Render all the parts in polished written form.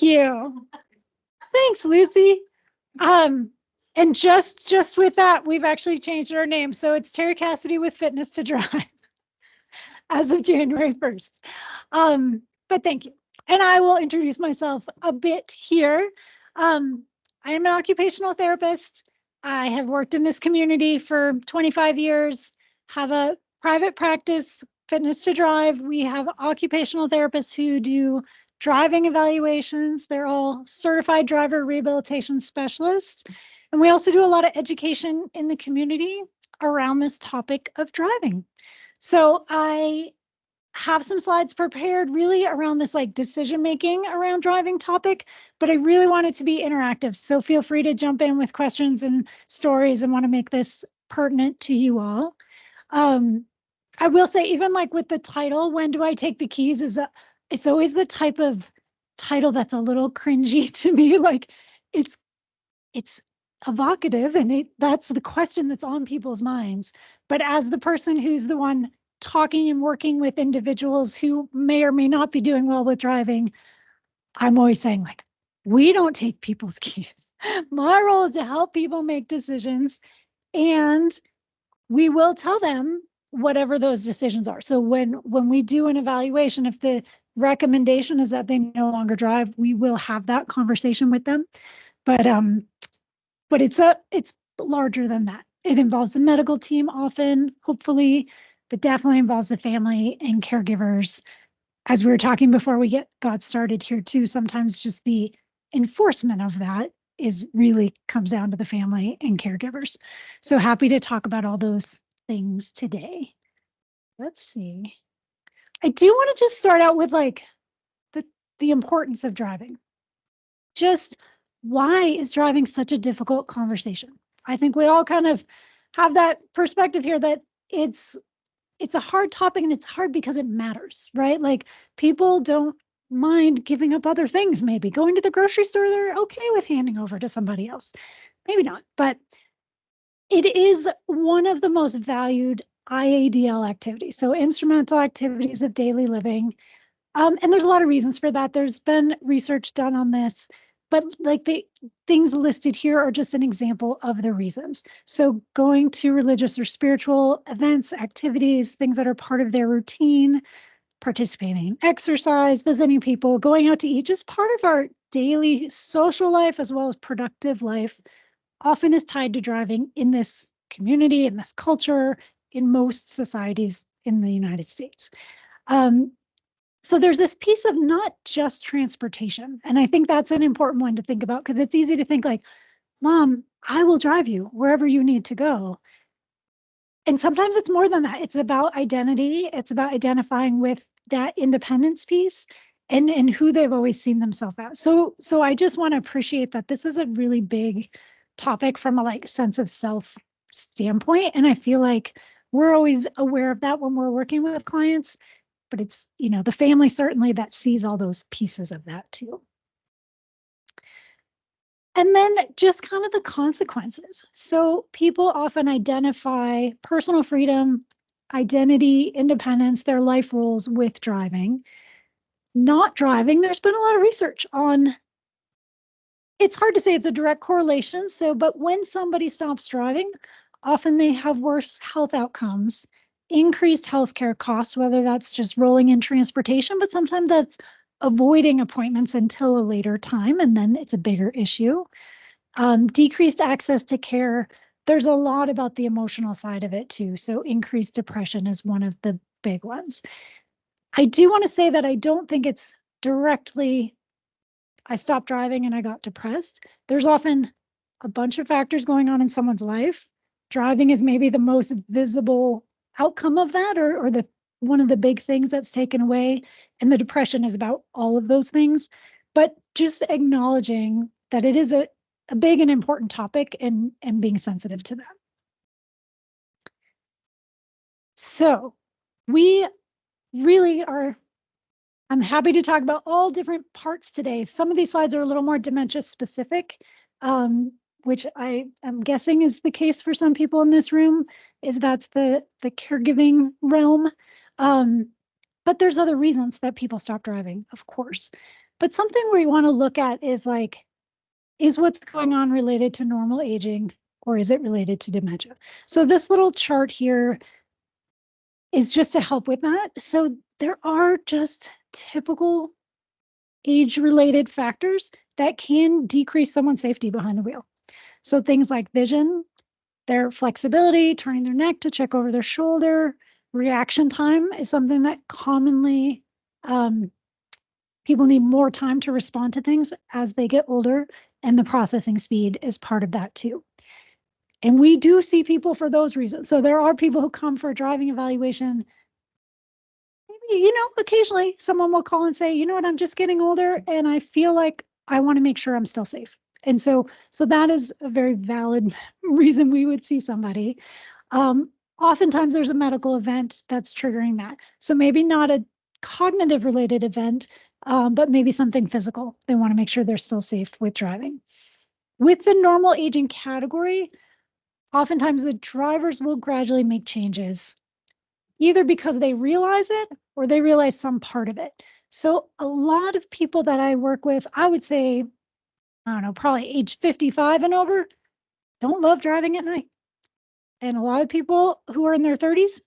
Thank you. Thanks, Lucy. And just with that, we've actually changed our name. So it's Terri Cassidy with Fitness to Drive as of January 1st. But thank you. And I will introduce myself a bit here. I am an occupational therapist. I have worked in this community for 25 years, have a private practice, Fitness to Drive. We have occupational therapists who do driving evaluations. They're all certified driver rehabilitation specialists. And we also do a lot of education in the community around this topic of driving. So I have some slides prepared really around this like decision making around driving topic, but I really want it to be interactive. So feel free to jump in with questions and stories and want to make this pertinent to you all. I will say, even like with the title, when do I take the keys, it's always the type of title that's a little cringy to me. Like it's evocative and that's the question that's on people's minds. But as the person who's the one talking and working with individuals who may or may not be doing well with driving, I'm always saying, like, we don't take people's keys. My role is to help people make decisions, and we will tell them whatever those decisions are. So when we do an evaluation, if the recommendation is that they no longer drive, we will have that conversation with them. But it's larger than that. It involves the medical team often, hopefully, but definitely involves the family and caregivers. As we were talking before we got started here too, sometimes just the enforcement of that really comes down to the family and caregivers. So happy to talk about all those things today. Let's see. I do want to just start out with like the importance of driving. Just why is driving such a difficult conversation? I think we all kind of have that perspective here that it's a hard topic, and it's hard because it matters, right? Like people don't mind giving up other things, maybe going to the grocery store, they're okay with handing over to somebody else. Maybe not, but it is one of the most valued IADL activities. So instrumental activities of daily living. And there's a lot of reasons for that. There's been research done on this, but like the things listed here are just an example of the reasons. So going to religious or spiritual events, activities, things that are part of their routine, participating in exercise, visiting people, going out to eat, just part of our daily social life as well as productive life, often is tied to driving in this community, in this culture, in most societies in the United States. So there's this piece of not just transportation. And I think that's an important one to think about, because it's easy to think like, Mom, I will drive you wherever you need to go. And sometimes it's more than that. It's about identity. It's about identifying with that independence piece and who they've always seen themselves as. So I just want to appreciate that this is a really big topic from a like sense of self standpoint. And I feel like we're always aware of that when we're working with clients. But it's, the family certainly that sees all those pieces of that too. And then just kind of the consequences. So people often identify personal freedom, identity, independence, their life roles with driving. Not driving, there's been a lot of research on, it's hard to say it's a direct correlation. But when somebody stops driving, often they have worse health outcomes, increased healthcare costs, whether that's just rolling in transportation, but sometimes that's avoiding appointments until a later time, and then it's a bigger issue. Decreased access to care. There's a lot about the emotional side of it too. So increased depression is one of the big ones. I do want to say that I don't think it's directly, I stopped driving and I got depressed. There's often a bunch of factors going on in someone's life. Driving is maybe the most visible outcome of that, or one of the big things that's taken away, and the depression is about all of those things. But just acknowledging that it is a big and important topic and being sensitive to that. So we really are, I'm happy to talk about all different parts today. Some of these slides are a little more dementia specific, which I am guessing is the case for some people in this room, is that's the caregiving realm. But there's other reasons that people stop driving, of course. But something we want to look at is like, is what's going on related to normal aging, or is it related to dementia? So this little chart here is just to help with that. So there are just typical age-related factors that can decrease someone's safety behind the wheel. So things like vision, their flexibility, turning their neck to check over their shoulder, reaction time is something that commonly people need more time to respond to things as they get older, and the processing speed is part of that too. And we do see people for those reasons. So there are people who come for a driving evaluation. Maybe, occasionally someone will call and say, you know what, I'm just getting older and I feel like I want to make sure I'm still safe. And so that is a very valid reason we would see somebody. Oftentimes there's a medical event that's triggering that. So maybe not a cognitive related event, but maybe something physical. They want to make sure they're still safe with driving. With the normal aging category, oftentimes the drivers will gradually make changes, either because they realize it or they realize some part of it. So a lot of people that I work with, I would say, I don't know, probably age 55 and over, don't love driving at night. And a lot of people who are in their 30s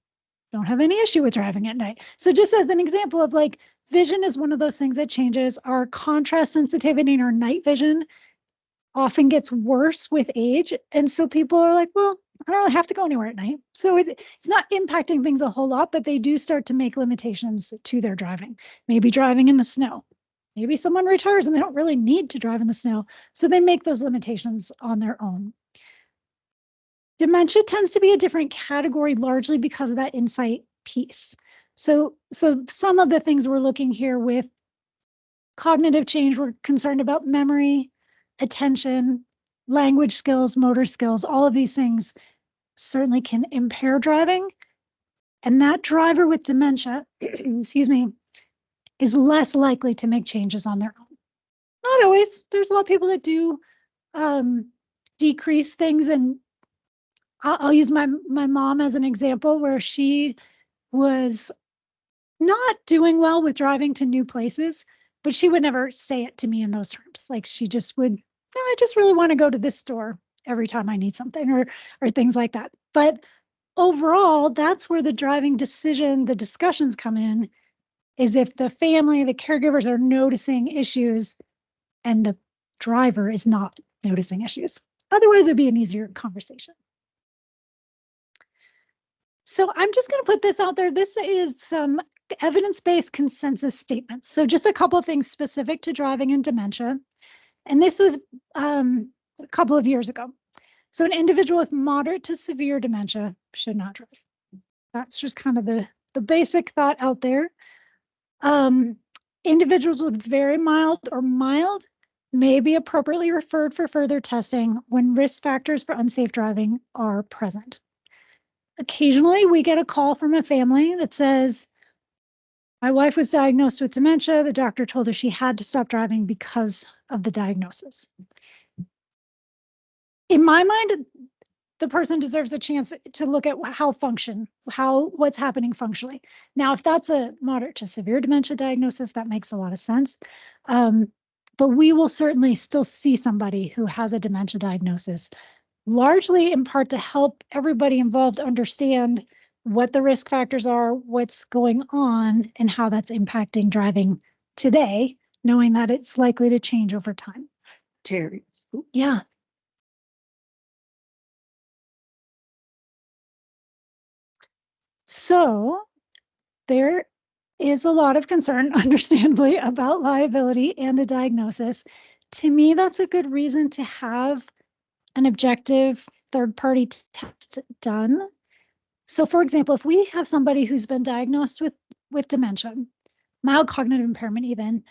don't have any issue with driving at night. So just as an example of like, vision is one of those things that changes. Our contrast sensitivity and our night vision often gets worse with age. And so people are like, well, I don't really have to go anywhere at night. So it's not impacting things a whole lot, but they do start to make limitations to their driving. Maybe driving in the snow. Maybe someone retires and they don't really need to drive in the snow. So they make those limitations on their own. Dementia tends to be a different category, largely because of that insight piece. So some of the things we're looking here with cognitive change, we're concerned about memory, attention, language skills, motor skills. All of these things certainly can impair driving. And that driver with dementia, excuse me, is less likely to make changes on their own. Not always. There's a lot of people that do decrease things, and I'll use my mom as an example, where she was not doing well with driving to new places, but she would never say it to me in those terms. Like she just would, no, I just really want to go to this store every time I need something, or things like that. But overall, that's where the driving decision, the discussions come in, is if the family, the caregivers are noticing issues and the driver is not noticing issues. Otherwise, it'd be an easier conversation. So I'm just going to put this out there. This is some evidence-based consensus statements. So just a couple of things specific to driving and dementia. And this was a couple of years ago. So an individual with moderate to severe dementia should not drive. That's just kind of the basic thought out there. Individuals with very mild or mild may be appropriately referred for further testing when risk factors for unsafe driving are present. Occasionally, we get a call from a family that says, my wife was diagnosed with dementia. The doctor told her she had to stop driving because of the diagnosis. In my mind, the person deserves a chance to look at what's happening functionally. Now, if that's a moderate to severe dementia diagnosis, that makes a lot of sense. But we will certainly still see somebody who has a dementia diagnosis, largely in part to help everybody involved understand what the risk factors are, what's going on, and how that's impacting driving today, knowing that it's likely to change over time. Terri. Yeah. So there is a lot of concern, understandably, about liability and a diagnosis. To me, that's a good reason to have an objective third-party test done. So for example, if we have somebody who's been diagnosed with dementia, mild cognitive impairment even,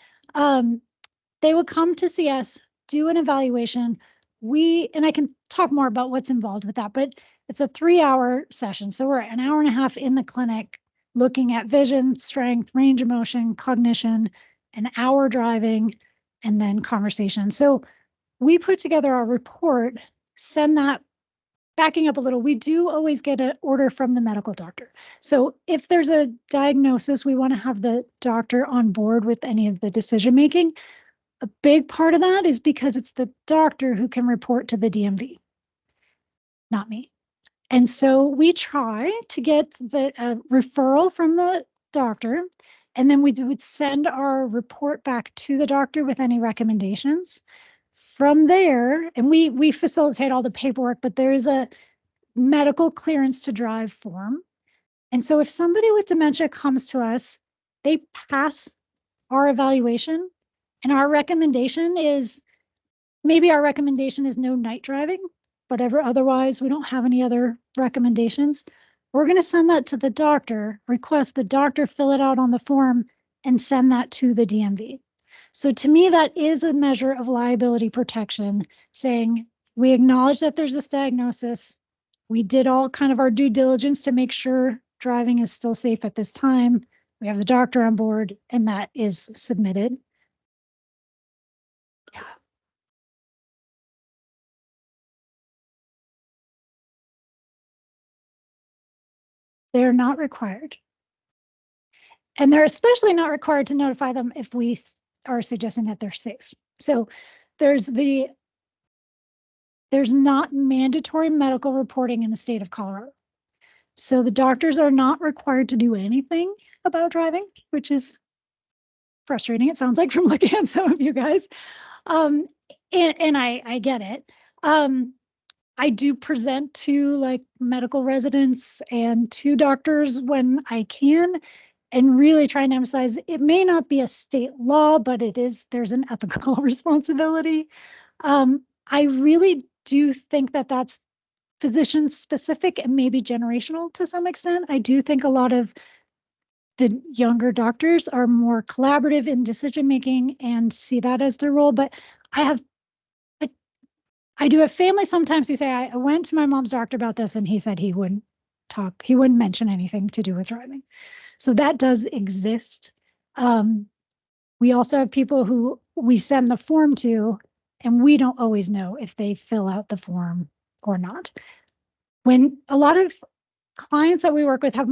they would come to see us, do an evaluation. And I can talk more about what's involved with that, but it's a 3-hour session. So we're an hour and a half in the clinic looking at vision, strength, range of motion, cognition, an hour driving, and then conversation. So we put together our report, send that backing up a little, we do always get an order from the medical doctor. So if there's a diagnosis, we want to have the doctor on board with any of the decision making. A big part of that is because it's the doctor who can report to the DMV, not me. And so we try to get the referral from the doctor, and then we would send our report back to the doctor with any recommendations. From there, and we facilitate all the paperwork, but there is a medical clearance to drive form. And so if somebody with dementia comes to us, they pass our evaluation, and our recommendation is, maybe our recommendation is no night driving, but otherwise we don't have any other recommendations. We're going to send that to the doctor, request the doctor fill it out on the form, and send that to the DMV. So to me, that is a measure of liability protection, saying we acknowledge that there's this diagnosis. We did all kind of our due diligence to make sure driving is still safe at this time. We have the doctor on board, and that is submitted. Yeah. They're not required. And they're especially not required to notify them if we are suggesting that they're safe. So there's not mandatory medical reporting in the state of Colorado. So the doctors are not required to do anything about driving, which is frustrating. It sounds like from looking at some of you guys. And I get it. I do present to like medical residents and to doctors when I can, and really trying to emphasize it may not be a state law, but there's an ethical responsibility. I really do think that that's physician specific and maybe generational to some extent. I do think a lot of the younger doctors are more collaborative in decision making and see that as their role. But I do have family sometimes who say, I went to my mom's doctor about this and he said he wouldn't mention anything to do with driving. So that does exist. We also have people who we send the form to, and we don't always know if they fill out the form or not. When a lot of clients that we work with have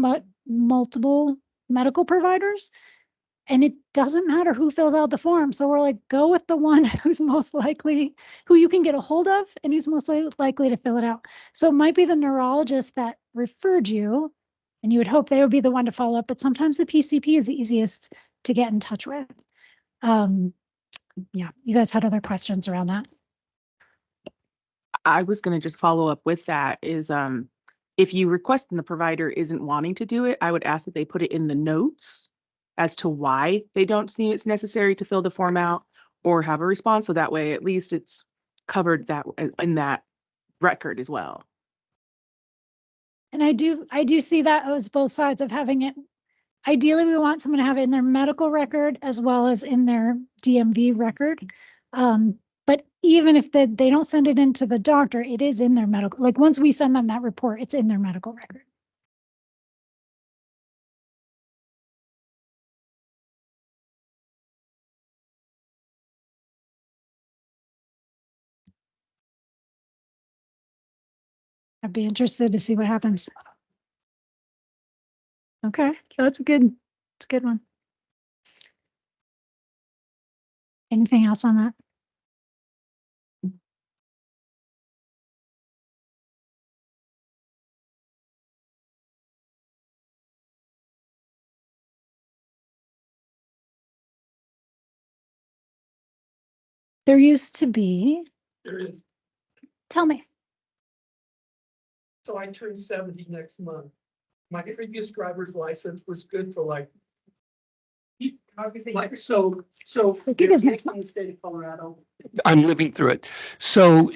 multiple medical providers, and it doesn't matter who fills out the form. So we're like, go with the one who's most likely, who you can get a hold of and who's most likely to fill it out. So it might be the neurologist that referred you, and you would hope they would be the one to follow up, but sometimes the PCP is the easiest to get in touch with. Yeah, you guys had other questions around that? I was going to just follow up with that is, if you request and the provider isn't wanting to do it, I would ask that they put it in the notes as to why they don't see it's necessary to fill the form out or have a response. So that way, at least it's covered that in that record as well. And I do see that as both sides of having it. Ideally, we want someone to have it in their medical record as well as in their DMV record. But even if they don't send it into the doctor, it is in their medical, like once we send them that report, it's in their medical record. I'd be interested to see what happens. Okay, that's a good one. Anything else on that? There used to be. There is. Tell me. So I turn 70 next month. My previous driver's license was good for like so. It is next in the state of Colorado. I'm living through it. So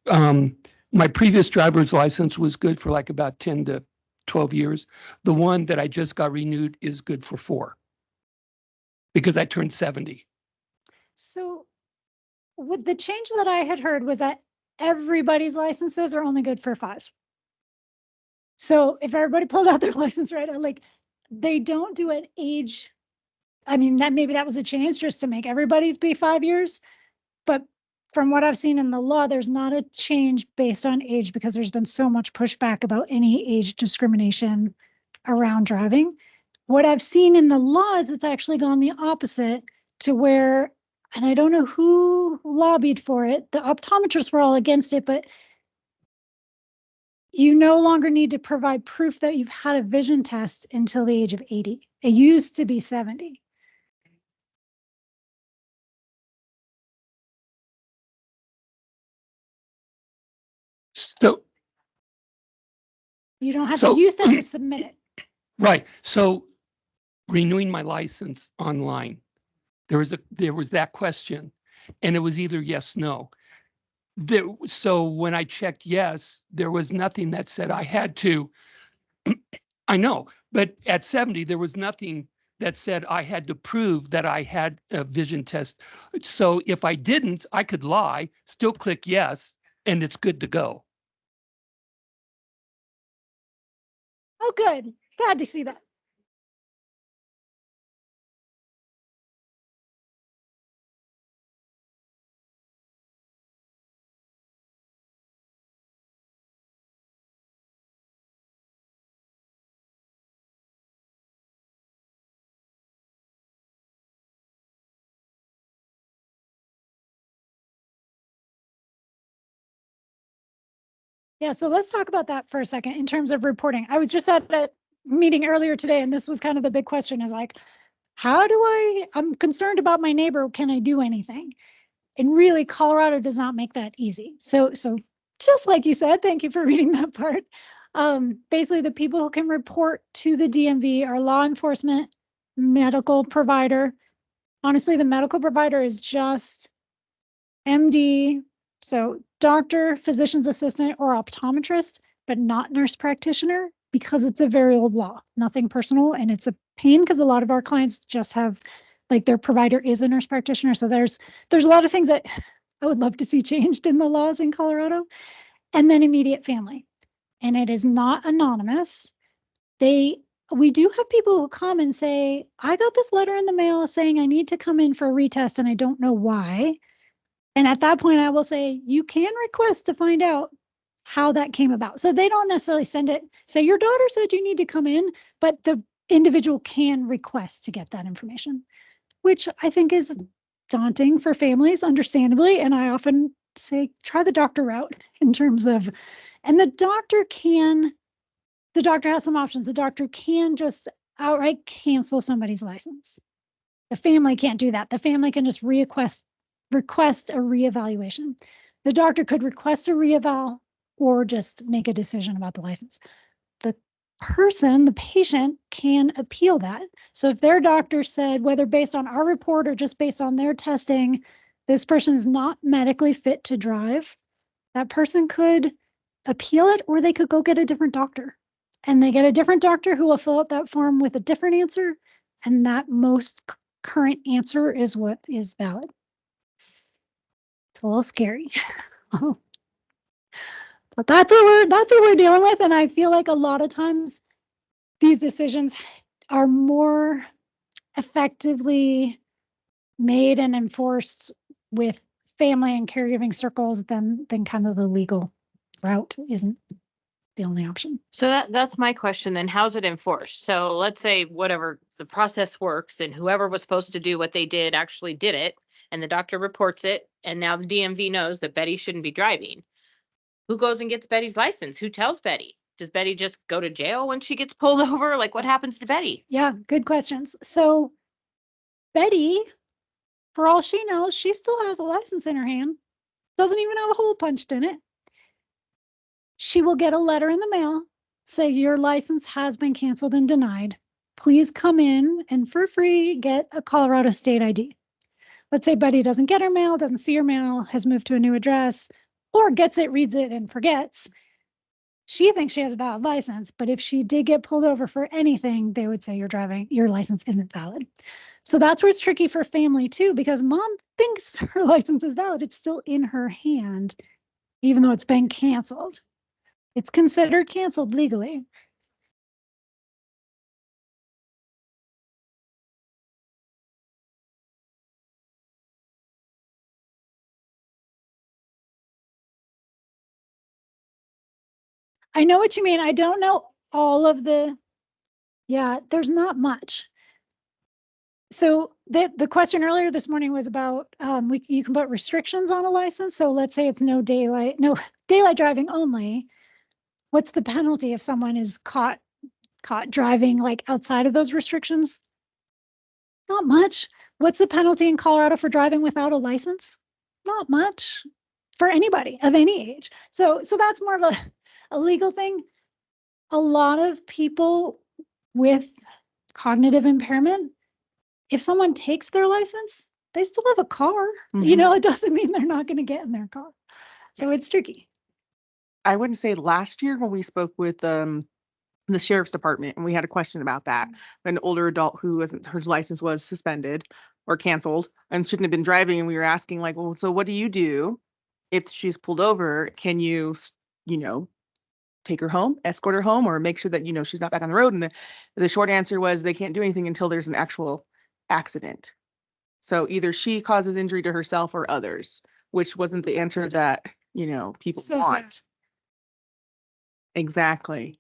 my previous driver's license was good for like about 10 to 12 years. The one that I just got renewed is good for 4 because I turned 70. So with the change that I had heard was that everybody's licenses are only good for 5. So if everybody pulled out their license, right, like they don't do an age. I mean, maybe that was a change just to make everybody's be 5 years, but from what I've seen in the law, there's not a change based on age because there's been so much pushback about any age discrimination around driving. What I've seen in the law is it's actually gone the opposite to where, and I don't know who lobbied for it, the optometrists were all against it, but you no longer need to provide proof that you've had a vision test until the age of 80. It used to be 70. So, You don't have So- to, you used to have to submit it. right, so renewing my license online, there was that question, and it was either yes, no. So when I checked yes, there was nothing that said I had to. I know, but at 70, there was nothing that said I had to prove that I had a vision test. So if I didn't, I could lie, still click yes, and it's good to go. Oh, good. Glad to see that. Yeah, so let's talk about that for a second in terms of reporting. I was just at a meeting earlier today, and this was kind of the big question is like, I'm concerned about my neighbor. Can I do anything? And really, Colorado does not make that easy. So just like you said, thank you for reading that part. Basically, the people who can report to the DMV are law enforcement, medical provider. Honestly, the medical provider is just MD, so doctor, physician's assistant, or optometrist, but not nurse practitioner because it's a very old law, nothing personal. And it's a pain because a lot of our clients just have like their provider is a nurse practitioner. So there's a lot of things that I would love to see changed in the laws in Colorado. And then immediate family. And it is not anonymous. We do have people who come and say, I got this letter in the mail saying I need to come in for a retest and I don't know why. And at that point, I will say, you can request to find out how that came about. So they don't necessarily send it, say, your daughter said you need to come in, but the individual can request to get that information, which I think is daunting for families, understandably. And I often say, try the doctor route in terms of, and the doctor has some options. The doctor can just outright cancel somebody's license. The family can't do that. The family can just request a reevaluation. The doctor could request a reeval or just make a decision about the license. The patient can appeal that. So if their doctor said, whether based on our report or just based on their testing, this person is not medically fit to drive, that person could appeal it, or they could go get a different doctor. And they get a different doctor who will fill out that form with a different answer. And that most current answer is what is valid. It's a little scary. But that's what we're dealing with. And I feel like a lot of times these decisions are more effectively made and enforced with family and caregiving circles than kind of the legal route isn't the only option. So that's my question then. How's it enforced? So let's say whatever the process works and whoever was supposed to do what they did actually did it and the doctor reports it and now the DMV knows that Betty shouldn't be driving. Who goes and gets Betty's license? Who tells Betty? Does Betty just go to jail when she gets pulled over? Like what happens to Betty? Yeah, good questions. So Betty, for all she knows, she still has a license in her hand. Doesn't even have a hole punched in it. She will get a letter in the mail, say your license has been canceled and denied. Please come in and for free get a Colorado state ID. Let's say Betty doesn't get her mail, doesn't see her mail, has moved to a new address, or gets it, reads it, and forgets. She thinks she has a valid license, but if she did get pulled over for anything, they would say your license isn't valid. So that's where it's tricky for family too, because mom thinks her license is valid. It's still in her hand, even though it's been canceled. It's considered canceled legally. I know what you mean. I don't know all of yeah, there's not much. So the question earlier this morning was about, you can put restrictions on a license. So let's say it's no daylight driving only. What's the penalty if someone is caught driving like outside of those restrictions? Not much. What's the penalty in Colorado for driving without a license? Not much for anybody of any age. So that's more of a legal thing. A lot of people with cognitive impairment, if someone takes their license, they still have a car. You know, it doesn't mean they're not going to get in their car. So it's tricky. I wouldn't say last year when we spoke with the sheriff's department and we had a question about that. An older adult who wasn't, her license was suspended or canceled and shouldn't have been driving. And we were asking like, well, so what do you do if she's pulled over? Can you, you know, take her home, escort her home, or make sure that, you know, she's not back on the road? And the short answer was they can't do anything until there's an actual accident. So either she causes injury to herself or others, which wasn't the answer that, you know, people So want. sad. Exactly.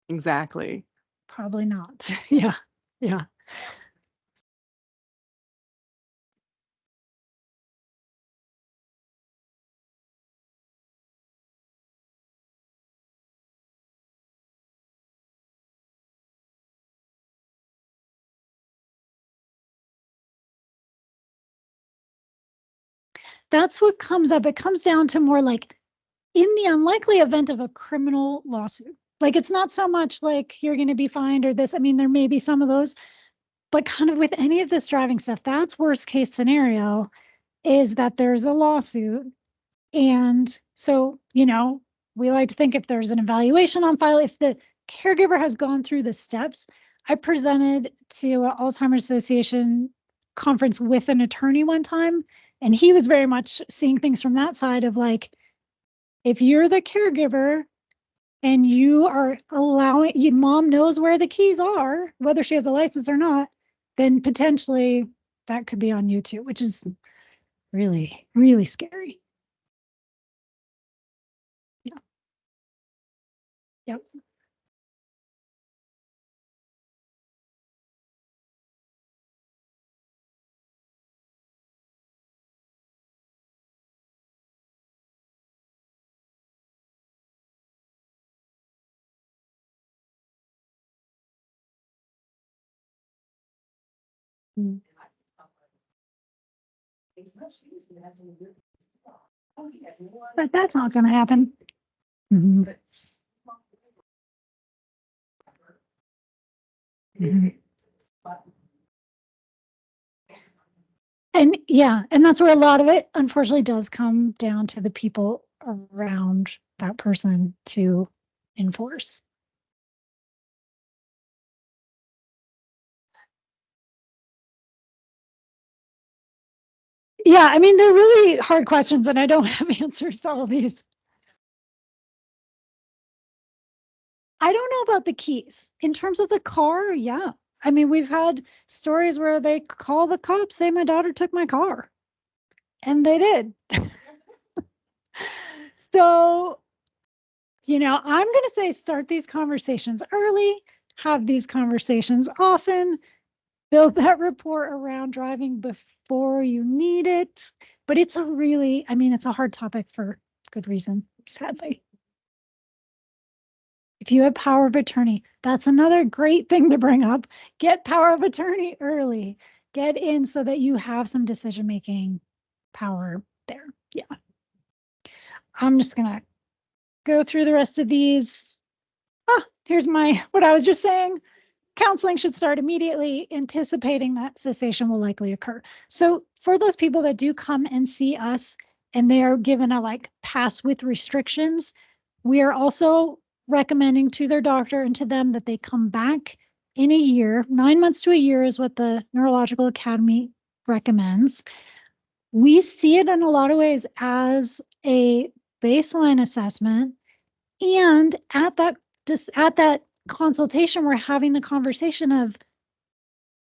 Exactly. Probably not. Yeah. Yeah. That's what comes up. It comes down to more like in the unlikely event of a criminal lawsuit. Like it's not so much like you're going to be fined or this. I mean, there may be some of those, but kind of with any of this driving stuff, that's worst case scenario is that there's a lawsuit. And so, you know, we like to think if there's an evaluation on file, if the caregiver has gone through the steps. I presented to an Alzheimer's Association conference with an attorney one time, and he was very much seeing things from that side of like, if you're the caregiver and you are allowing, your mom knows where the keys are, whether she has a license or not, then potentially that could be on you too, which is really, really scary. Yeah. Yep. Mm. But that's not going to happen. Mhm. Mhm. And yeah, and that's where a lot of it unfortunately does come down to the people around that person to enforce. Yeah, I mean, they're really hard questions and I don't have answers to all these. I don't know about the keys. In terms of the car, yeah. I mean, we've had stories where they call the cops, say my daughter took my car. And they did. So, you know, I'm going to say start these conversations early, have these conversations often, build that rapport around driving before you need it. But it's a really, I mean, it's a hard topic for good reason, sadly. If you have power of attorney, that's another great thing to bring up. Get power of attorney early. Get in so that you have some decision-making power there. Yeah. I'm just going to go through the rest of these. Here's what I was just saying. Counseling should start immediately, anticipating that cessation will likely occur. So for those people that do come and see us and they are given a like pass with restrictions, we are also recommending to their doctor and to them that they come back in a year. 9 months to a year is what the Neurological Academy recommends. We see it in a lot of ways as a baseline assessment. And at that consultation, we're having the conversation of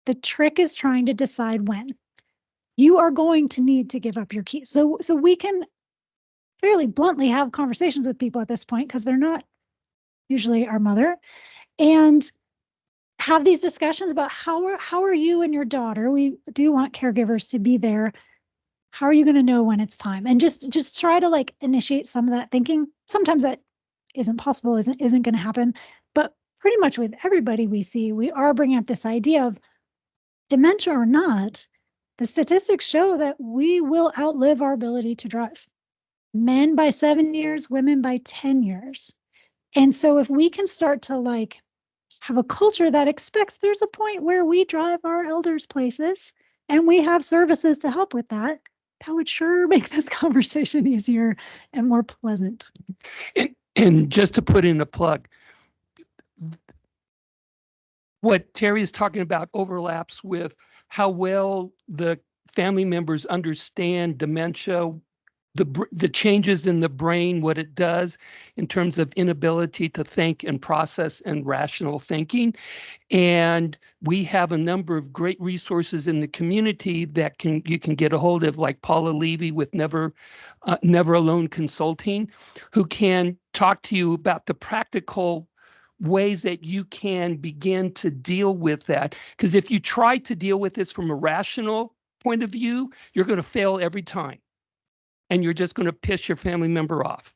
the trick is trying to decide when you are going to need to give up your keys. So we can fairly bluntly have conversations with people at this point because they're not usually our mother, and have these discussions about how are you and your daughter, we do want caregivers to be there. How are you going to know when it's time? And just try to like initiate some of that thinking. Sometimes that isn't possible, isn't going to happen. But pretty much with everybody we see, we are bringing up this idea of dementia or not, the statistics show that we will outlive our ability to drive. Men by 7 years, women by 10 years. And so if we can start to like have a culture that expects there's a point where we drive our elders places and we have services to help with that, that would sure make this conversation easier and more pleasant. And just to put in a plug, what Terri is talking about overlaps with how well the family members understand dementia, the changes in the brain, what it does in terms of inability to think and process and rational thinking. And we have a number of great resources in the community that you can get a hold of, like Paula Levy with Never Alone Consulting, who can talk to you about the practical ways that you can begin to deal with that. Because if you try to deal with this from a rational point of view, you're going to fail every time. And you're just going to piss your family member off.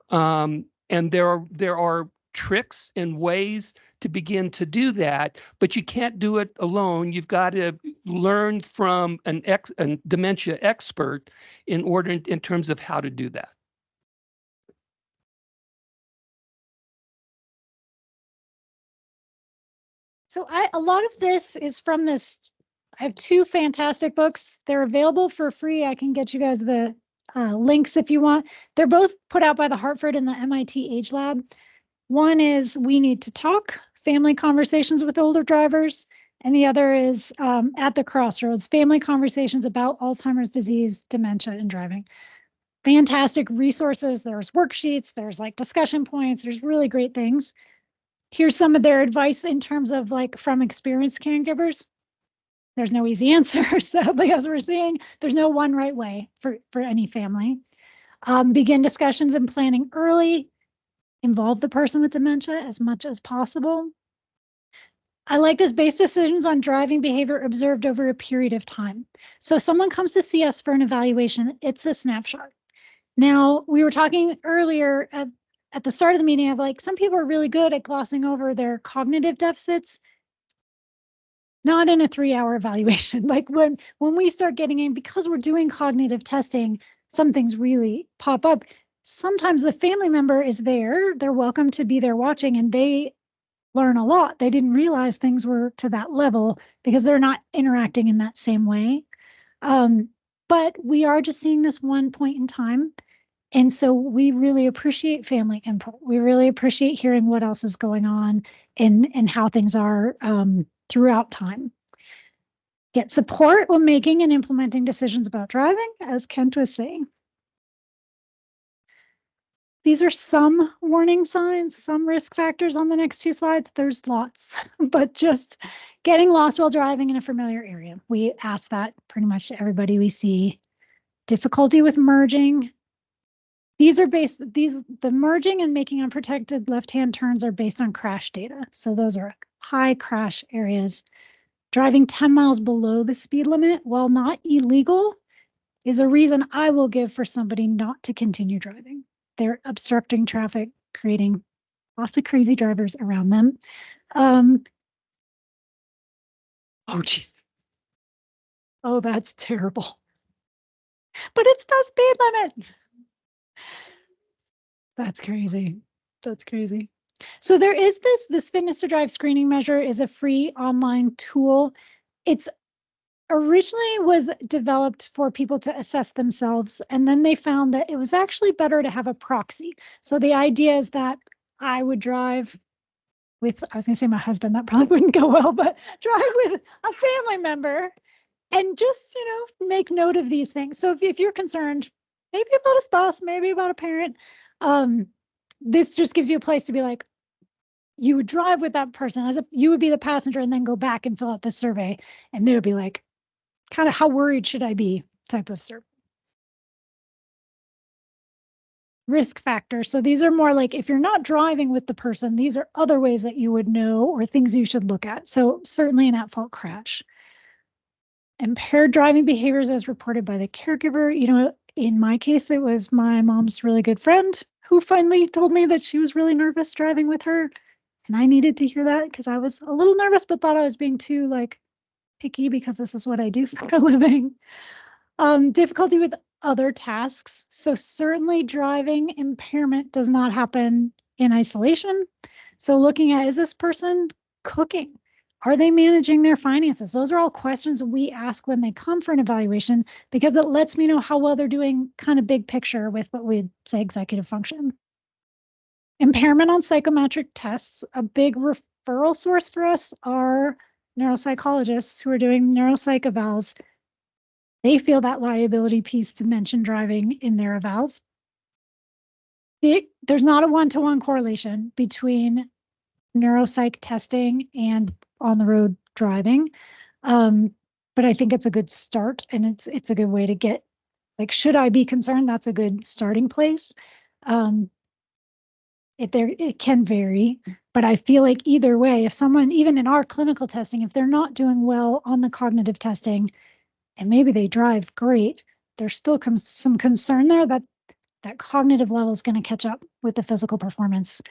And there are tricks and ways to begin to do that, but you can't do it alone. You've got to learn from a dementia expert in terms of how to do that. So a lot of this is from this. I have 2 fantastic books. They're available for free. I can get you guys the links if you want. They're both put out by the Hartford and the MIT Age Lab. One is We Need to Talk, Family Conversations with Older Drivers. And the other is At the Crossroads, Family Conversations about Alzheimer's disease, dementia, and driving. Fantastic resources. There's worksheets, there's like discussion points, there's really great things. Here's some of their advice in terms of like from experienced caregivers. There's no easy answer, sadly, as we're seeing. There's no one right way for any family. Begin discussions and planning early. Involve the person with dementia as much as possible. I like this: base decisions on driving behavior observed over a period of time. So if someone comes to see us for an evaluation, it's a snapshot. Now, we were talking earlier at the start of the meeting of like, some people are really good at glossing over their cognitive deficits. Not in a 3-hour evaluation. Like when we start getting in, because we're doing cognitive testing, some things really pop up. Sometimes the family member is there, they're welcome to be there watching, and they learn a lot. They didn't realize things were to that level because they're not interacting in that same way. But we are just seeing this one point in time. And so we really appreciate family input. We really appreciate hearing what else is going on and how things are throughout time. Get support when making and implementing decisions about driving, as Kent was saying. These are some warning signs, some risk factors on the next 2 slides. There's lots, but just getting lost while driving in a familiar area. We ask that pretty much to everybody we see. Difficulty with merging. The merging and making unprotected left-hand turns are based on crash data. So those are high crash areas. Driving 10 miles below the speed limit, while not illegal, is a reason I will give for somebody not to continue driving. They're obstructing traffic, creating lots of crazy drivers around them. Oh, geez. Oh, that's terrible. But it's the speed limit. That's crazy. That's crazy. So there is this fitness to drive screening measure is a free online tool. It's originally was developed for people to assess themselves, and then they found that it was actually better to have a proxy. So the idea is that I would drive with, I was going to say my husband, that probably wouldn't go well, but drive with a family member and just, make note of these things. So if you're concerned, maybe about a spouse, maybe about a parent, this just gives you a place to be like, you would drive with that person you would be the passenger and then go back and fill out the survey. And they would be like, kind of, how worried should I be type of survey. risk factors. So these are more like if you're not driving with the person, these are other ways that you would know or things you should look at. So certainly an at-fault crash. Impaired driving behaviors as reported by the caregiver. You know, in my case, it was my mom's really good friend who finally told me that she was really nervous driving with her. And I needed to hear that because I was a little nervous, but thought I was being too like picky because this is what I do for a living. Difficulty with other tasks. So certainly driving impairment does not happen in isolation. So looking at, is this person cooking? Are they managing their finances? Those are all questions we ask when they come for an evaluation because it lets me know how well they're doing kind of big picture with what we'd say executive function. Impairment on psychometric tests, a big referral source for us are neuropsychologists who are doing neuropsych evals. They feel that liability piece to mention driving in their evals. There's not a one-to-one correlation between neuropsych testing and on the road driving. But I think it's a good start and it's a good way to get, like, should I be concerned? That's a good starting place. It can vary, but I feel like either way, if someone, even in our clinical testing, if they're not doing well on the cognitive testing and maybe they drive great, there's still some concern there that that cognitive level is going to catch up with the physical performance.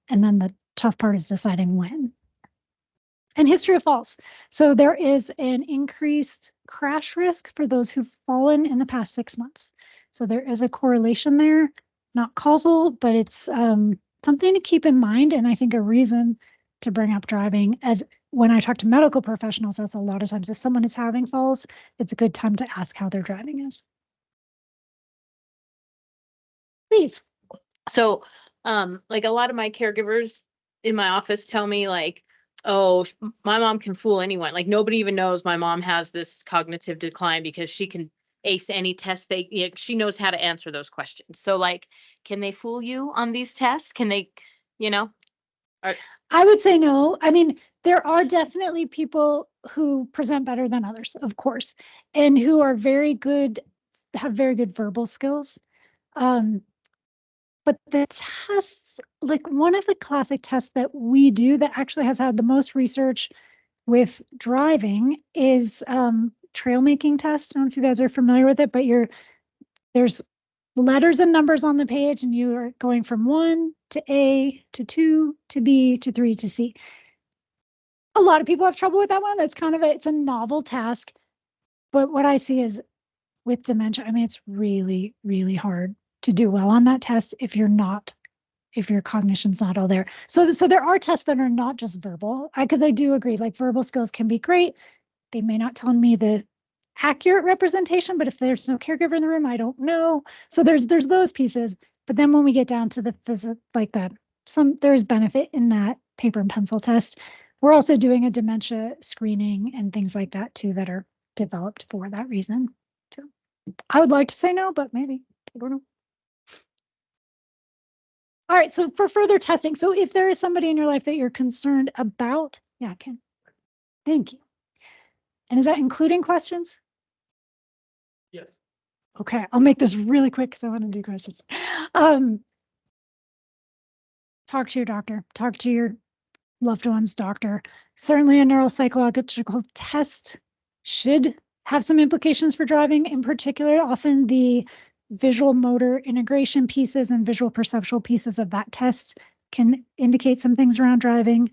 And then the tough part is deciding when. And history of falls. So there is an increased crash risk for those who've fallen in the past 6 months. So there is a correlation there, not causal, but it's something to keep in mind. And I think a reason to bring up driving, as when I talk to medical professionals, that's a lot of times if someone is having falls, it's a good time to ask how their driving is. Please. So, like a lot of my caregivers in my office tell me like, oh, my mom can fool anyone. Like nobody even knows my mom has this cognitive decline because she can ace any test she knows how to answer those questions. So like, can they fool you on these tests? Can they, you know? I would say no. I mean, there are definitely people who present better than others, of course, and who are very good, have very good verbal skills. But the tests, like one of the classic tests that we do that actually has had the most research with driving is trail making test. I don't know if you guys are familiar with it, but there's letters and numbers on the page and you are going from 1 to A to 2 to B to 3 to C. A lot of people have trouble with that one. That's kind of it's a novel task. But what I see is with dementia, I mean, it's really, really hard to do well on that test if your cognition's not all there. So there are tests that are not just verbal, because I do agree, like verbal skills can be great. They may not tell me the accurate representation, but if there's no caregiver in the room, I don't know. So there's those pieces. But then when we get down to the physical, like that, there's benefit in that paper and pencil test. We're also doing a dementia screening and things like that too that are developed for that reason. So I would like to say no, but maybe, I don't know. All right, so for further testing, so if there is somebody in your life that you're concerned about, yeah, Ken, thank you. And is that including questions? Yes. Okay, I'll make this really quick because I want to do questions. Talk to your doctor, talk to your loved one's doctor. Certainly a neuropsychological test should have some implications for driving. In particular, often the visual motor integration pieces and visual perceptual pieces of that test can indicate some things around driving.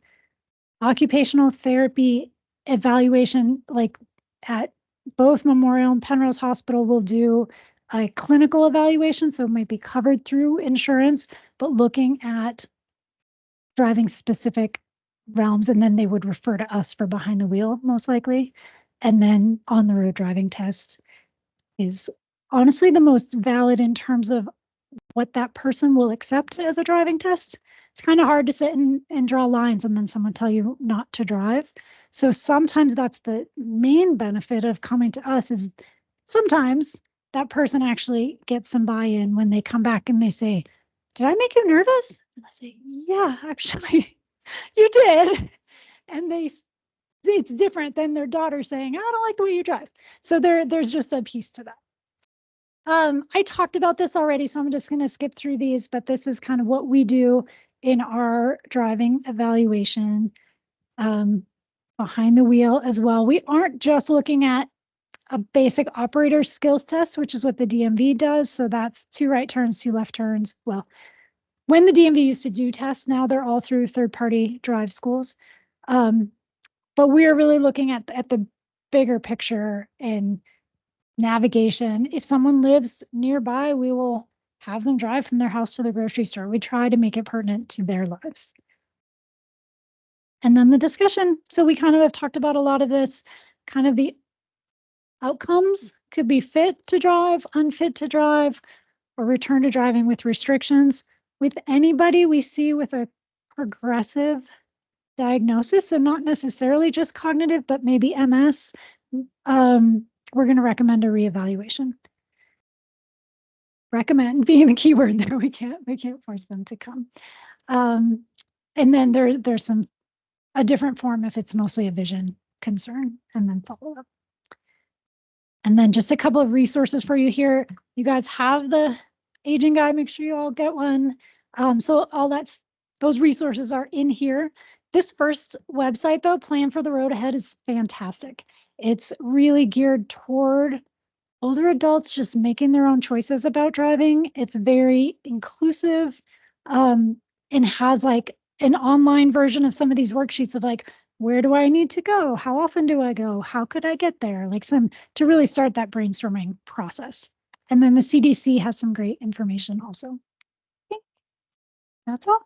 Occupational therapy evaluation, like at both Memorial and Penrose Hospital, will do a clinical evaluation, so it might be covered through insurance, but looking at driving specific realms, and then they would refer to us for behind the wheel, most likely. And then on the road driving test is honestly the most valid in terms of what that person will accept as a driving test. It's kind of hard to sit and draw lines and then someone tell you not to drive. So sometimes that's the main benefit of coming to us, is sometimes that person actually gets some buy-in when they come back and they say, did I make you nervous? And I say, yeah, actually you did. And it's different than their daughter saying, I don't like the way you drive. So there's just a piece to that. I talked about this already, so I'm just going to skip through these, but this is kind of what we do in our driving evaluation behind the wheel as well. We aren't just looking at a basic operator skills test, which is what the DMV does. So that's 2 right turns, 2 left turns. Well, when the DMV used to do tests, now they're all through third-party drive schools. But we are really looking at the bigger picture and navigation. If someone lives nearby, we will have them drive from their house to the grocery store. We try to make it pertinent to their lives. And then the discussion. So we kind of have talked about a lot of this, kind of the outcomes could be fit to drive, unfit to drive, or return to driving with restrictions. With anybody we see with a progressive diagnosis, so not necessarily just cognitive, but maybe MS, we're going to recommend a reevaluation. Recommend being the key word there. We can't force them to come. And then there's a different form if it's mostly a vision concern, and then follow up. And then just a couple of resources for you here. You guys have the aging guide. Make sure you all get one. So those resources are in here. This first website though, Plan for the Road Ahead, is fantastic. It's really geared toward older adults just making their own choices about driving. It's very inclusive and has like an online version of some of these worksheets of like, where do I need to go? How often do I go? How could I get there? Like to really start that brainstorming process. And then the CDC has some great information also. Okay. That's all.